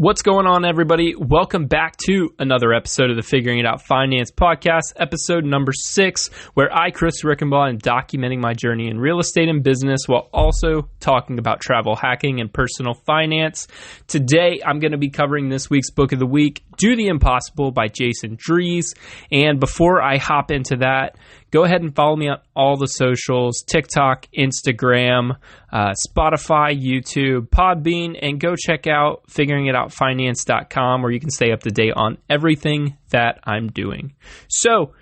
What's going on, everybody? Welcome back to another episode of the Figuring It Out Finance Podcast, episode number 6, where I, Chris Rickenbaugh, am documenting my journey in real estate and business while also talking about travel hacking and personal finance. Today, I'm going to be covering this week's book of the week, Do the Impossible by Jason Drees. And before I hop into that, go ahead and follow me on all the socials, TikTok, Instagram, Spotify, YouTube, Podbean, and go check out figuringitoutfinance.com where you can stay up to date on everything that I'm doing. So,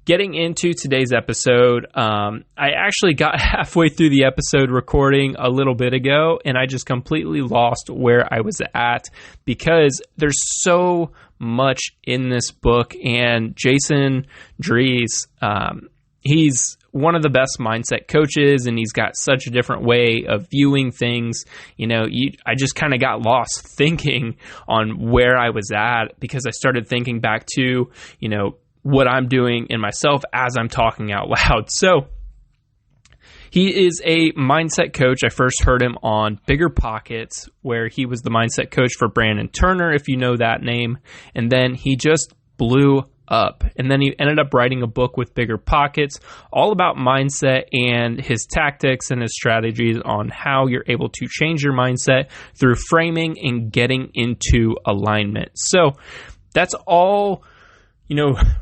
getting into today's episode, I actually got halfway through the episode recording a little bit ago, and I just completely lost where I was at because there's so much in this book, and Jason Drees, he's one of the best mindset coaches, and he's got such a different way of viewing things. I just kind of got lost thinking on where I was at because I started thinking back to, what I'm doing in myself as I'm talking out loud. So he is a mindset coach. I first heard him on Bigger Pockets, where he was the mindset coach for Brandon Turner, if you know that name. And then he just blew up. And then he ended up writing a book with Bigger Pockets, all about mindset and his tactics and his strategies on how you're able to change your mindset through framing and getting into alignment. So that's all,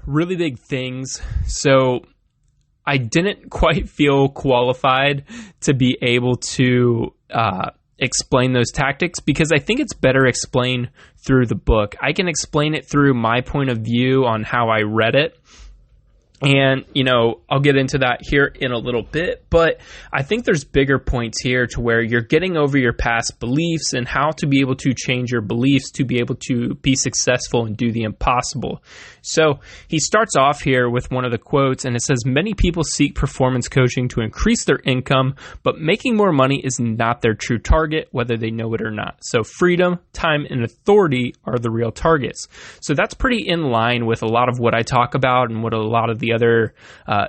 really big things. So I didn't quite feel qualified to be able to explain those tactics because I think it's better explained through the book. I can explain it through my point of view on how I read it. And, I'll get into that here in a little bit, but I think there's bigger points here to where you're getting over your past beliefs and how to be able to change your beliefs to be able to be successful and do the impossible. So he starts off here with one of the quotes, and it says, "Many people seek performance coaching to increase their income, but making more money is not their true target, whether they know it or not. So freedom, time, and authority are the real targets." So that's pretty in line with a lot of what I talk about and what a lot of the other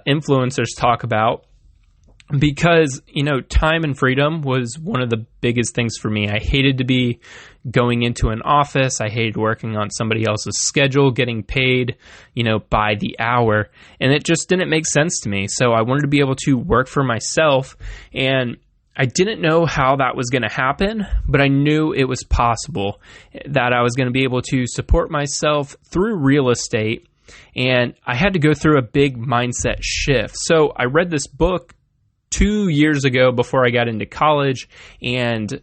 influencers talk about, because time and freedom was one of the biggest things for me. I hated to be going into an office. I hated working on somebody else's schedule, getting paid by the hour, and it just didn't make sense to me. So I wanted to be able to work for myself, and I didn't know how that was going to happen, but I knew it was possible, that I was going to be able to support myself through real estate. And I had to go through a big mindset shift. So I read this book 2 years ago before I got into college. And,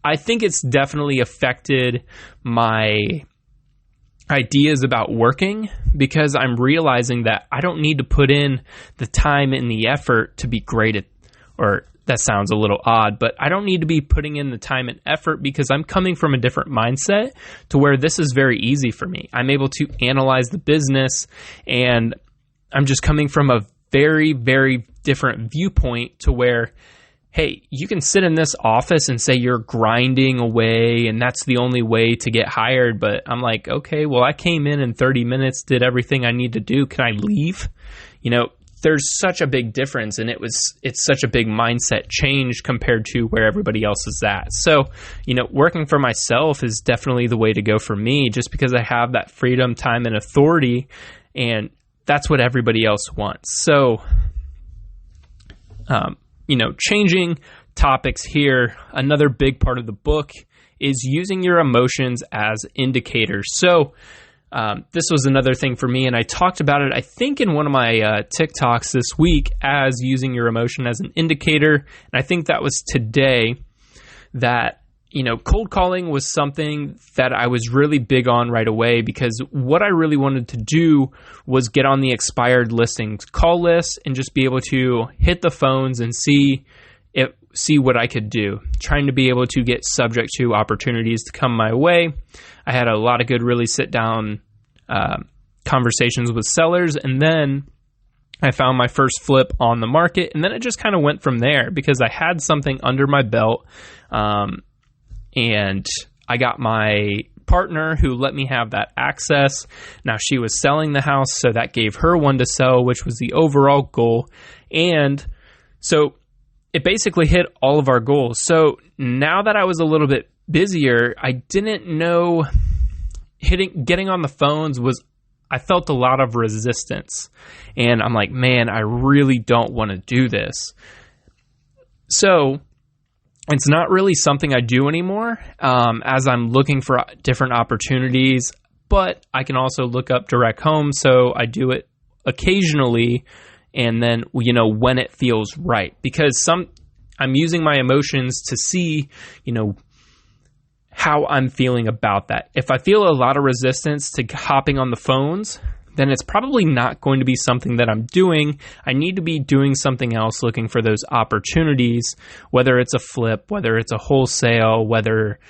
I think it's definitely affected my ideas about working, because I'm realizing that I don't need to put in the time and the effort to be great at, or that sounds a little odd, but I don't need to be putting in the time and effort because I'm coming from a different mindset to where this is very easy for me. I'm able to analyze the business, and I'm just coming from a very, very different viewpoint to where, hey, you can sit in this office and say you're grinding away and that's the only way to get hired. But I'm like, okay, well, I came in 30 minutes, did everything I need to do. Can I leave? There's such a big difference, and it's such a big mindset change compared to where everybody else is at. So, working for myself is definitely the way to go for me, just because I have that freedom, time, and authority, and that's what everybody else wants. So, changing topics here, another big part of the book is using your emotions as indicators. So, this was another thing for me, and I talked about it, I think, in one of my TikToks this week as using your emotion as an indicator. And I think that was today that, cold calling was something that I was really big on right away, because what I really wanted to do was get on the expired listings call list and just be able to hit the phones and see what I could do, trying to be able to get subject to opportunities to come my way. I had a lot of good, really sit down conversations with sellers, and then I found my first flip on the market, and then it just kind of went from there because I had something under my belt, and I got my partner who let me have that access. Now she was selling the house, so that gave her one to sell, which was the overall goal. And so it basically hit all of our goals. So now that I was a little bit busier, I didn't know getting on the phones I felt a lot of resistance. And I'm like, man, I really don't want to do this. So it's not really something I do anymore as I'm looking for different opportunities, but I can also look up direct home. So I do it occasionally and then, when it feels right, because I'm using my emotions to see, how I'm feeling about that. If I feel a lot of resistance to hopping on the phones, then it's probably not going to be something that I'm doing. I need to be doing something else, looking for those opportunities, whether it's a flip, whether it's a wholesale, whether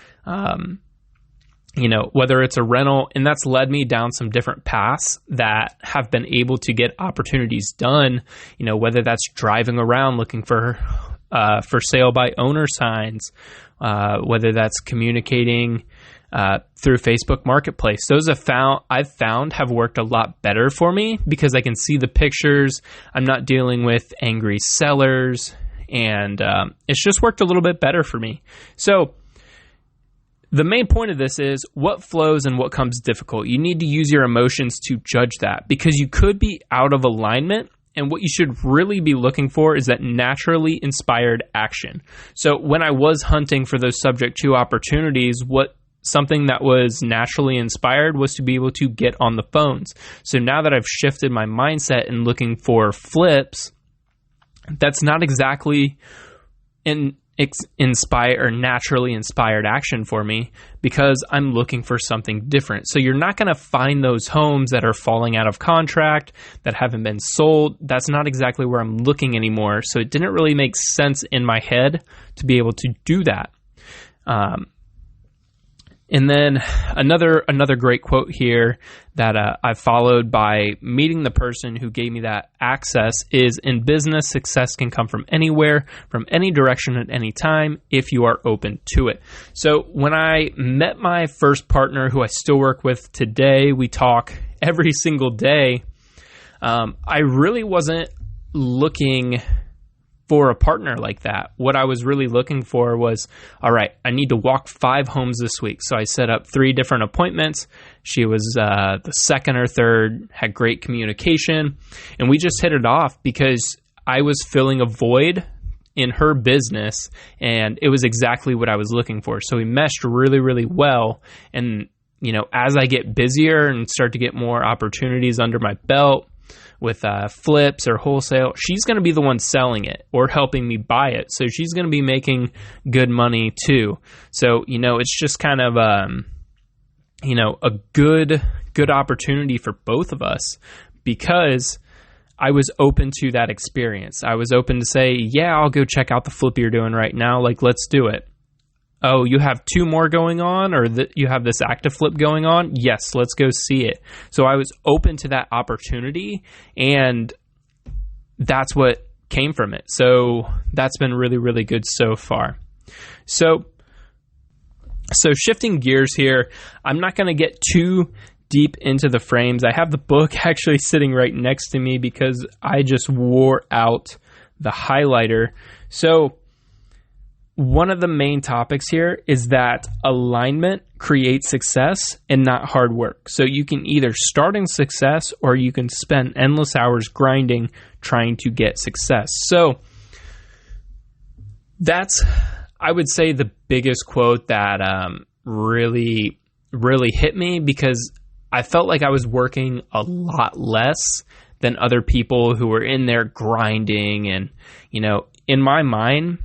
it's a rental. And that's led me down some different paths that have been able to get opportunities done, whether that's driving around looking for sale by owner signs, whether that's communicating through Facebook Marketplace. Those I've found have worked a lot better for me because I can see the pictures. I'm not dealing with angry sellers, and it's just worked a little bit better for me. So the main point of this is what flows and what comes difficult. You need to use your emotions to judge that, because you could be out of alignment. And what you should really be looking for is that naturally inspired action. So when I was hunting for those subject to opportunities, something that was naturally inspired was to be able to get on the phones. So now that I've shifted my mindset and looking for flips, that's not exactly naturally inspired action for me, because I'm looking for something different. So you're not going to find those homes that are falling out of contract, that haven't been sold. That's not exactly where I'm looking anymore. So it didn't really make sense in my head to be able to do that. And then another great quote here that I followed by meeting the person who gave me that access is, in business, success can come from anywhere, from any direction at any time, if you are open to it. So when I met my first partner, who I still work with today, we talk every single day. I really wasn't looking for a partner like that. What I was really looking for was, all right, I need to walk 5 homes this week. So I set up 3 different appointments. She was the second or third, had great communication, and we just hit it off because I was filling a void in her business, and it was exactly what I was looking for. So we meshed really, really well. And, as I get busier and start to get more opportunities under my belt, with flips or wholesale, she's going to be the one selling it or helping me buy it. So she's going to be making good money too. So, it's just kind of, a good opportunity for both of us, because I was open to that experience. I was open to say, yeah, I'll go check out the flip you're doing right now. Like, let's do it. Oh, you have 2 more going on, or you have this active flip going on? Yes, let's go see it. So I was open to that opportunity, and that's what came from it. So that's been really, really good so far. So shifting gears here, I'm not going to get too deep into the frames. I have the book actually sitting right next to me because I just wore out the highlighter. So one of the main topics here is that alignment creates success and not hard work. So you can either start in success, or you can spend endless hours grinding trying to get success. So that's, I would say, the biggest quote that really, really hit me, because I felt like I was working a lot less than other people who were in there grinding. And, in my mind,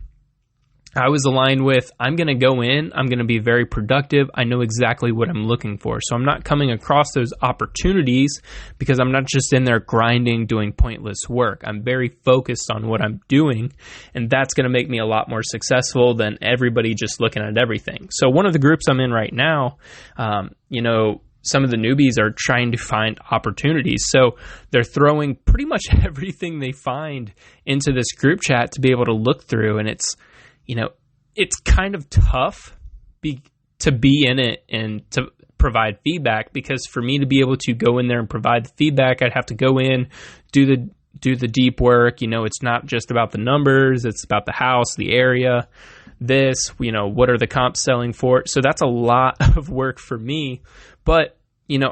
I was aligned with, I'm going to go in, I'm going to be very productive. I know exactly what I'm looking for. So I'm not coming across those opportunities because I'm not just in there grinding, doing pointless work. I'm very focused on what I'm doing, and that's going to make me a lot more successful than everybody just looking at everything. So one of the groups I'm in right now, some of the newbies are trying to find opportunities. So they're throwing pretty much everything they find into this group chat to be able to look through. And it's kind of tough to be in it and to provide feedback, because for me to be able to go in there and provide the feedback, I'd have to go in, do the deep work. It's not just about the numbers. It's about the house, the area, this, what are the comps selling for? So that's a lot of work for me. But,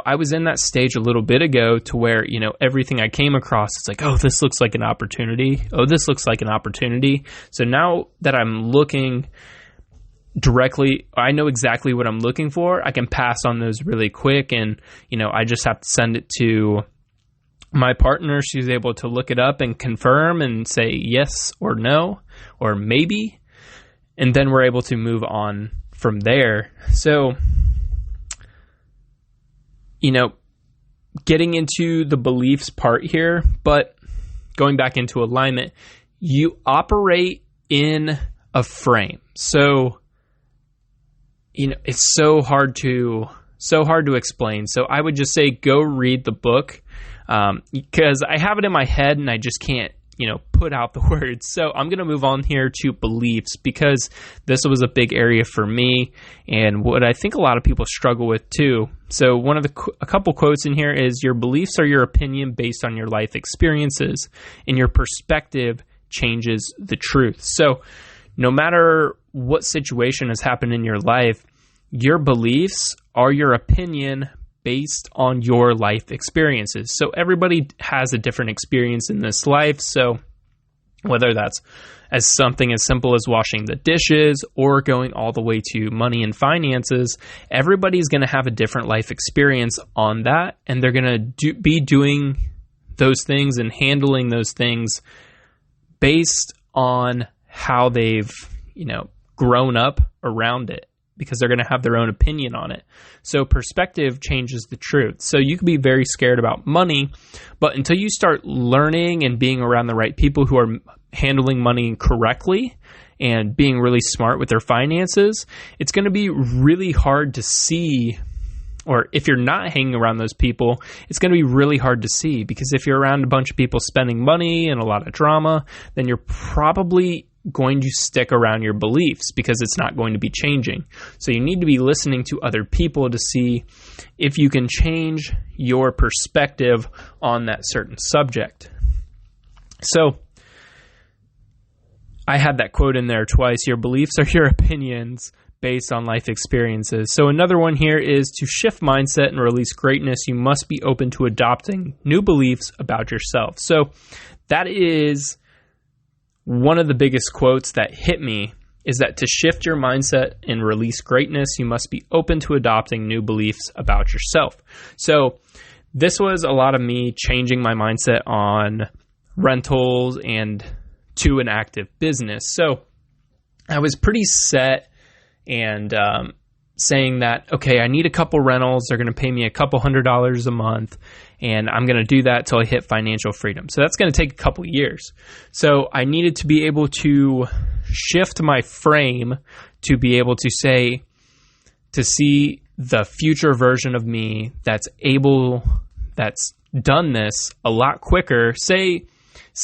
I was in that stage a little bit ago to where, everything I came across, it's like, oh, this looks like an opportunity. Oh, this looks like an opportunity. So now that I'm looking directly, I know exactly what I'm looking for. I can pass on those really quick. And, I just have to send it to my partner. She's able to look it up and confirm and say yes or no, or maybe. And then we're able to move on from there. So, getting into the beliefs part here, but going back into alignment, you operate in a frame. So, it's so hard to explain. So I would just say, go read the book, because I have it in my head and I just can't, put out the words. So I'm going to move on here to beliefs, because this was a big area for me and what I think a lot of people struggle with too. So a couple quotes in here is, your beliefs are your opinion based on your life experiences, and your perspective changes the truth. So no matter what situation has happened in your life, your beliefs are your opinion based on your life experiences. So everybody has a different experience in this life. So whether that's as something as simple as washing the dishes or going all the way to money and finances, everybody's going to have a different life experience on that. And they're going to be doing those things and handling those things based on how they've, grown up around it, because they're going to have their own opinion on it. So perspective changes the truth. So you can be very scared about money, but until you start learning and being around the right people who are handling money correctly and being really smart with their finances, it's going to be really hard to see. Or if you're not hanging around those people, it's going to be really hard to see, because if you're around a bunch of people spending money and a lot of drama, then you're probably going to stick around your beliefs, because it's not going to be changing. So you need to be listening to other people to see if you can change your perspective on that certain subject. So I had that quote in there twice. Your beliefs are your opinions based on life experiences. So another one here is, to shift mindset and release greatness, you must be open to adopting new beliefs about yourself. So that is one of the biggest quotes that hit me, is that to shift your mindset and release greatness, you must be open to adopting new beliefs about yourself. So this was a lot of me changing my mindset on rentals and to an active business. So I was pretty set and saying that, okay, I need a couple rentals. They're going to pay me a couple $100s a month, and I'm going to do that till I hit financial freedom. So that's going to take a couple years. So I needed to be able to shift my frame to be able to see the future version of me that's done this a lot quicker. Say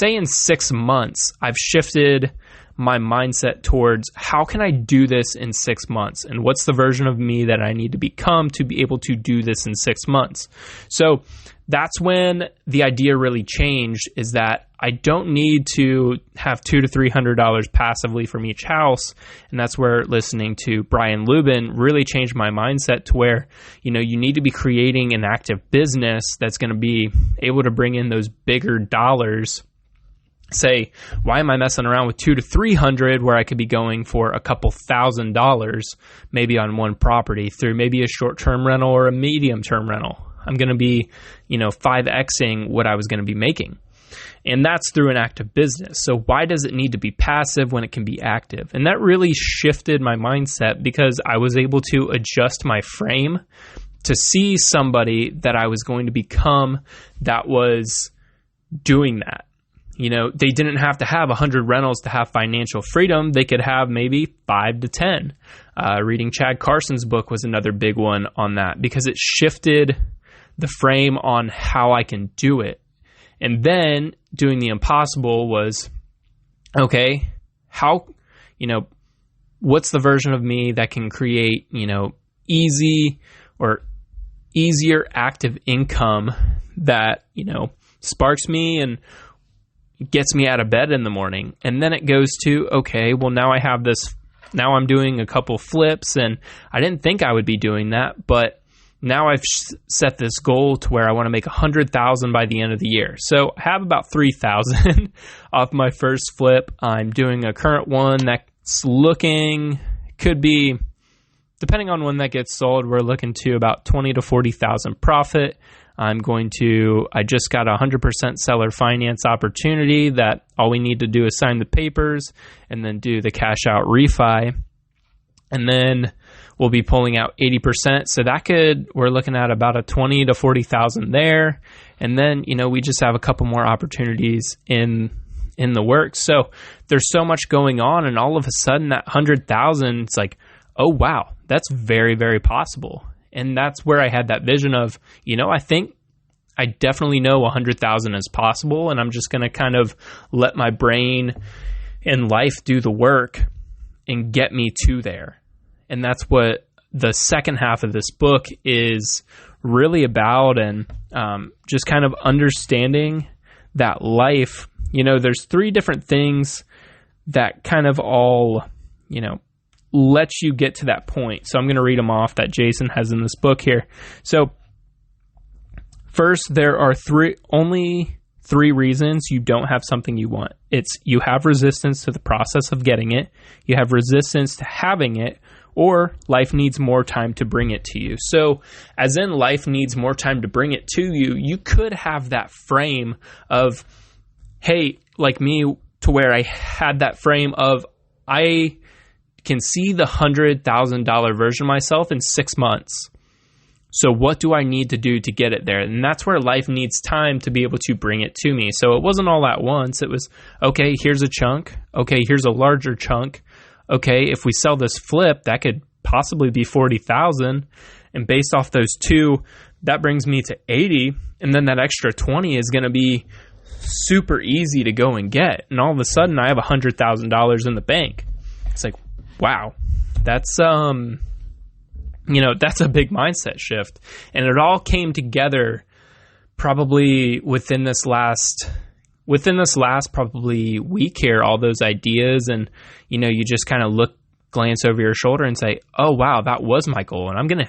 in 6 months, I've shifted my mindset towards, how can I do this in 6 months? And what's the version of me that I need to become to be able to do this in 6 months? So that's when the idea really changed, is that I don't need to have $200 to $300 passively from each house. And that's where listening to Brian Lubin really changed my mindset to where, you need to be creating an active business that's going to be able to bring in those bigger dollars. Say, why am I messing around with $200 to $300 where I could be going for a couple $1,000 maybe on one property through maybe a short-term rental or a medium-term rental? I'm going to be, 5Xing what I was going to be making. And that's through an active business. So why does it need to be passive when it can be active? And that really shifted my mindset, because I was able to adjust my frame to see somebody that I was going to become that was doing that. They didn't have to have 100 rentals to have financial freedom. They could have maybe 5 to 10. Reading Chad Carson's book was another big one on that, because it shifted the frame on how I can do it. And then doing the impossible was, okay, what's the version of me that can create, easy or easier active income that, sparks me and gets me out of bed in the morning. And then it goes to, okay, well, now I have this now I'm doing a couple flips, and I didn't think I would be doing that, but now I've set this goal to where I want to make 100,000 by the end of the year. So I have about 3,000 off my first flip. I'm doing a current one that's looking, could be, depending on when that gets sold, we're looking to about 20 to 40,000 profit. I just got a 100% seller finance opportunity that all we need to do is sign the papers and then do the cash out refi. And then we'll be pulling out 80%. So we're looking at about a 20 to 40,000 there. And then, we just have a couple more opportunities in the works. So there's so much going on, and all of a sudden that 100,000, it's like, oh wow, that's very, very possible. And that's where I had that vision of, I think I definitely know 100,000 is possible, and I'm just going to kind of let my brain and life do the work and get me to there. And that's what the second half of this book is really about, and just kind of understanding that life, there's 3 different things that kind of all, lets you get to that point. So I'm going to read them off that Jason has in this book here. So first, there are only 3 reasons you don't have something you want. It's you have resistance to the process of getting it, you have resistance to having it, or life needs more time to bring it to you. So as in life needs more time to bring it to you, you could have that frame of, hey, like me, to where I had that frame of, I can see the $100,000 version of myself in 6 months. So what do I need to do to get it there? And that's where life needs time to be able to bring it to me. So it wasn't all at once. It was, okay, here's a chunk. Okay, here's a larger chunk. Okay, if we sell this flip, that could possibly be 40,000. And based off those 2, that brings me to 80. And then that extra 20 is going to be super easy to go and get. And all of a sudden I have $100,000 in the bank. It's like, wow, that's, that's a big mindset shift. And it all came together probably within this last probably week here, all those ideas. And, you just kind of glance over your shoulder and say, oh, wow, that was my goal. And I'm going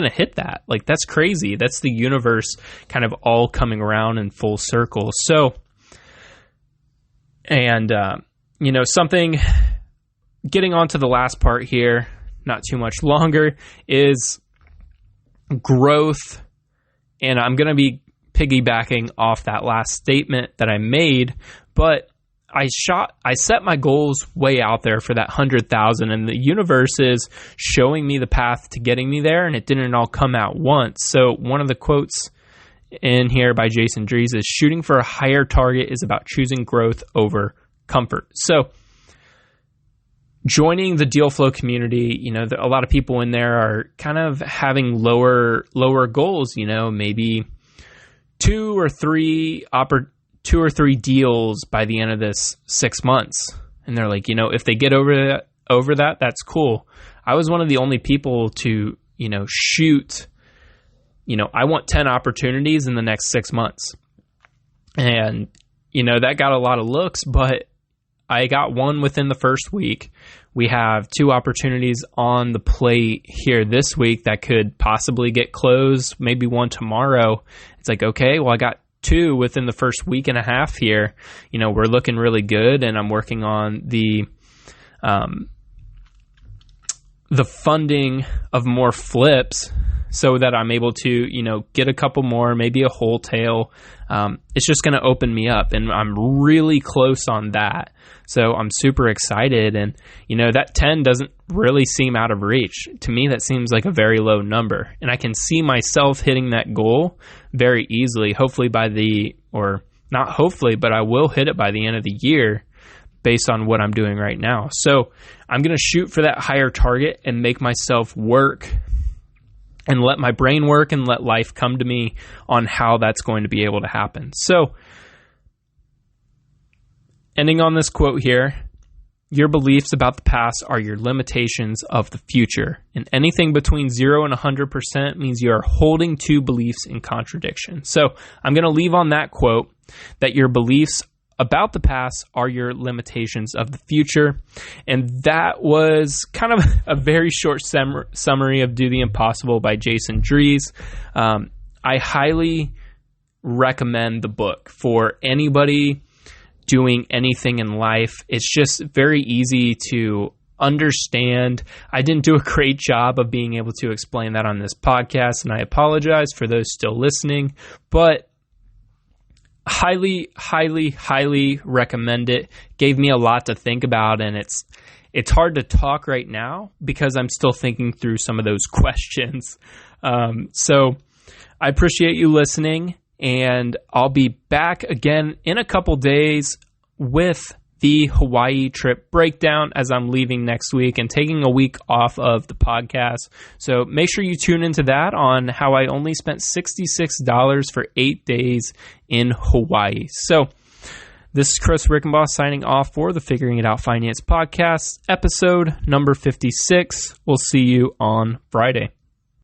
to hit that. Like, that's crazy. That's the universe kind of all coming around in full circle. So, and, something, getting on to the last part here, not too much longer, is growth. And I'm going to be piggybacking off that last statement that I made, but I set my goals way out there for that 100,000, and the universe is showing me the path to getting me there, and it didn't all come out once. So one of the quotes in here by Jason Drees is, shooting for a higher target is about choosing growth over comfort. So joining the Deal Flow community, a lot of people in there are kind of having lower goals, maybe 2 or 3 deals by the end of this 6 months. And they're like, if they get over that, that's cool. I was one of the only people to, shoot, I want 10 opportunities in the next 6 months. And, that got a lot of looks, but I got one within the first week. We have 2 opportunities on the plate here this week that could possibly get closed, maybe one tomorrow. It's like, okay, well, I got 2 within the first week and a half here. We're looking really good, and I'm working on the funding of more flips so that I'm able to, get a couple more, maybe a whole tail. It's just going to open me up, and I'm really close on that. So I'm super excited. And, that 10 doesn't really seem out of reach. To me, that seems like a very low number. And I can see myself hitting that goal very easily, hopefully not hopefully, but I will hit it by the end of the year based on what I'm doing right now. So I'm going to shoot for that higher target and make myself work and let my brain work and let life come to me on how that's going to be able to happen. So, ending on this quote here, your beliefs about the past are your limitations of the future. And anything between 0 and 100% means you are holding to beliefs in contradiction. So I'm going to leave on that quote that your beliefs about the past are your limitations of the future. And that was kind of a very short summary of Do the Impossible by Jason Drees. I highly recommend the book for anybody doing anything in life. It's just very easy to understand. I didn't do a great job of being able to explain that on this podcast, and I apologize for those still listening, but highly recommend it. Gave me a lot to think about, and it's hard to talk right now because I'm still thinking through some of those questions. So I appreciate you listening, and I'll be back again in a couple days with the Hawaii trip breakdown as I'm leaving next week and taking a week off of the podcast. So make sure you tune into that on how I only spent $66 for 8 days in Hawaii. So this is Chris Rickenbaugh signing off for the Figuring It Out Finance podcast, episode number 56. We'll see you on Friday.